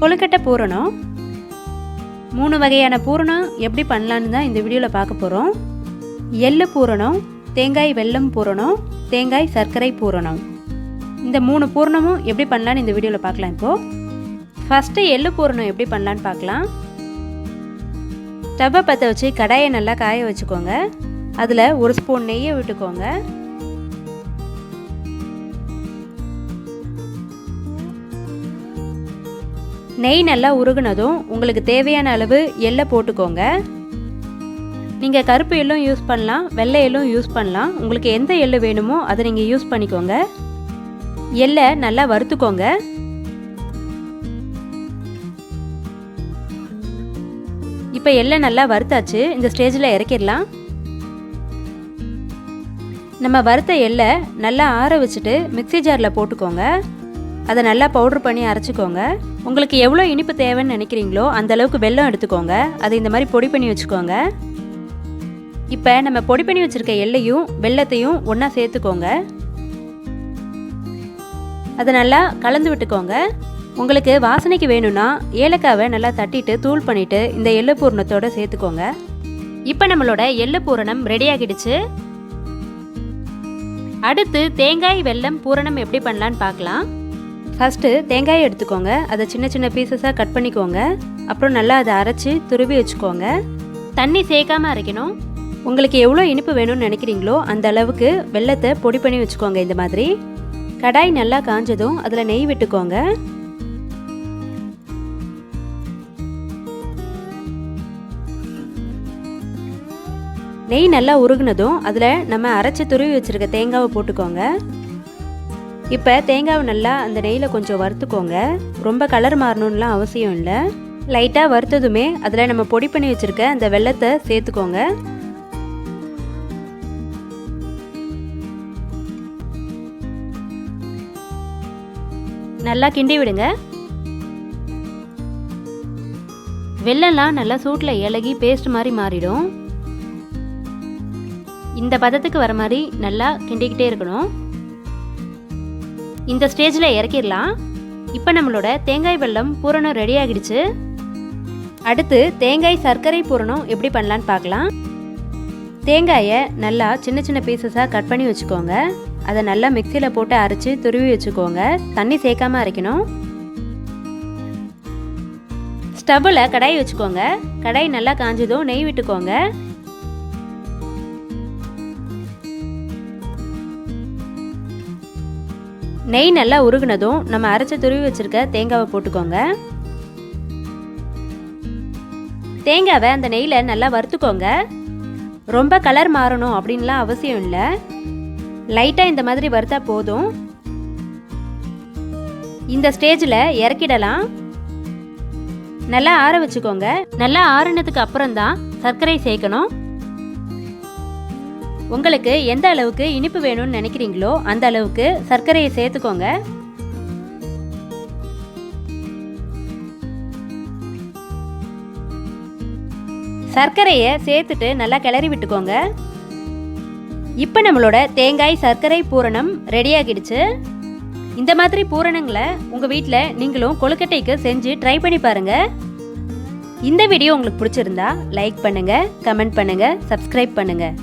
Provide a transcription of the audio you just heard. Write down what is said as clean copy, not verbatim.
கொழுக்கட்டை பூரணம் 3 வகையான பூரணம் எப்படி பண்ணலான்னு தான் இந்த வீடியோவில் பார்க்க போகிறோம். எள்ளு பூரணம், தேங்காய் வெல்லம் பூரணம், தேங்காய் சர்க்கரை பூரணம். இந்த 3 பூரணமும் எப்படி பண்ணலான்னு இந்த வீடியோவில் பார்க்கலாம். இப்போது ஃபஸ்ட்டு எள்ளு பூரணம் எப்படி பண்ணலான்னு பார்க்கலாம். ஸ்டவ்வை பற்ற வச்சு கடாயை நல்லா காய வச்சுக்கோங்க. அதில் 1 ஸ்பூன் நெய்யை விட்டுக்கோங்க. நெய் நல்லா உருகுனதும் உங்களுக்கு தேவையான அளவு எள்ளை போட்டுக்கோங்க. நீங்கள் கருப்பு எள்ளும் யூஸ் பண்ணலாம், வெள்ளை எள்ளும் யூஸ் பண்ணலாம். உங்களுக்கு எந்த எள்ளு வேணுமோ அதை நீங்கள் யூஸ் பண்ணிக்கோங்க. எள்ளை நல்லா வறுத்துக்கோங்க. இப்போ எள்ளை நல்லா வறுத்தாச்சு. இந்த ஸ்டேஜில் இறக்கிடலாம். நம்ம வறுத்த எள்ளை நல்லா ஆற வச்சுட்டு மிக்ஸி ஜாரில் போட்டுக்கோங்க. அதை நல்லா பவுட்ரு பண்ணி அரைச்சிக்கோங்க. உங்களுக்கு எவ்வளோ இனிப்பு தேவைன்னு நினைக்கிறீங்களோ அந்த அளவுக்கு வெல்லம் எடுத்துக்கோங்க. அதை இந்த மாதிரி பொடி பண்ணி வச்சுக்கோங்க. இப்போ நம்ம பொடி பண்ணி வச்சுருக்க எள்ளையும் வெல்லத்தையும் ஒன்றா சேர்த்துக்கோங்க. அதை நல்லா கலந்து விட்டுக்கோங்க. உங்களுக்கு வாசனைக்கு வேணும்னா ஏலக்காவை நல்லா தட்டிட்டு தூள் பண்ணிவிட்டு இந்த எள்ளு பூரணத்தோடு சேர்த்துக்கோங்க. இப்போ நம்மளோட எள்ளு பூரணம் ரெடி ஆகிடுச்சு. அடுத்து தேங்காய் வெல்லம் பூரணம் எப்படி பண்ணலான்னு பார்க்கலாம். ஃபஸ்ட்டு தேங்காயை எடுத்துக்கோங்க. அதை சின்ன சின்ன பீசஸாக கட் பண்ணிக்கோங்க. அப்புறம் நல்லா அதை அரைச்சி துருவி வச்சுக்கோங்க. தண்ணி சேர்க்காமல் அரைக்கணும். உங்களுக்கு எவ்வளோ இனிப்பு வேணும்னு நினைக்கிறீங்களோ அந்த அளவுக்கு வெல்லத்தை பொடி பண்ணி வச்சுக்கோங்க. இந்த மாதிரி கடாய் நல்லா காஞ்சதும் அதில் நெய் விட்டுக்கோங்க. நெய் நல்லா உருகுனதும் அதில் நம்ம அரைச்சி துருவி வச்சுருக்க தேங்காவை போட்டுக்கோங்க. இப்போ தேங்காவை நல்லா அந்த நெய்யில் கொஞ்சம் வறுத்துக்கோங்க. ரொம்ப கலர் மாறணும்லாம் அவசியம் இல்லை. லைட்டாக வறுத்ததுமே அதில் நம்ம பொடி பண்ணி வச்சுருக்க அந்த வெல்லத்தை சேர்த்துக்கோங்க. நல்லா கிண்டி விடுங்க. வெல்லம்லாம் நல்லா சூட்டில் இலகி பேஸ்ட் மாதிரி மாறிடும். இந்த பதத்துக்கு வர மாதிரி நல்லா கிண்டிக்கிட்டே இருக்கணும். இந்த ஸ்டேஜில் இறக்கிடலாம். இப்போ நம்மளோட தேங்காய் வெல்லம் பூரணம் ரெடி ஆகிடுச்சு. அடுத்து தேங்காய் சர்க்கரை பூரணம் எப்படி பண்ணலான்னு பார்க்கலாம். தேங்காயை நல்லா சின்ன சின்ன பீசஸாக கட் பண்ணி வச்சுக்கோங்க. அதை நல்லா மிக்சியில் போட்டு அரைச்சி துருவி வச்சுக்கோங்க. தண்ணி சேர்க்காமல் அரைக்கணும். ஸ்டவ்வில் கடாய் வச்சுக்கோங்க. கடாய் நல்லா காஞ்சதும் நெய் விட்டுக்கோங்க. நெய் நல்லா உருகுனதும் நம்ம அரைச்சி துருவி வச்சுருக்க தேங்காவை போட்டுக்கோங்க. தேங்காவை அந்த நெய்யில் நல்லா வறுத்துக்கோங்க. ரொம்ப கலர் மாறணும் அப்படின்லாம் அவசியம் இல்லை. லைட்டாக இந்த மாதிரி வறுத்தா போதும். இந்த ஸ்டேஜில் இறக்கிடலாம். நல்லா ஆற வச்சுக்கோங்க. நல்லா ஆறினதுக்கு அப்புறம் தான் சர்க்கரை சேர்க்கணும். உங்களுக்கு எந்த அளவுக்கு இனிப்பு வேணும்னு நினைக்கிறீங்களோ அந்த அளவுக்கு சர்க்கரையை சேர்த்துக்கோங்க. சர்க்கரையை சேர்த்துட்டு நல்லா கிளறி விட்டுக்கோங்க. இப்போ நம்மளோட தேங்காய் சர்க்கரை பூரணம் ரெடி ஆகிடுச்சு. இந்த மாதிரி பூரணங்களை உங்கள் வீட்டில் நீங்களும் கொழுக்கட்டைக்கு செஞ்சு ட்ரை பண்ணி பாருங்கள். இந்த வீடியோ உங்களுக்கு பிடிச்சிருந்தா லைக் பண்ணுங்கள், கமெண்ட் பண்ணுங்கள், சப்ஸ்கிரைப் பண்ணுங்கள்.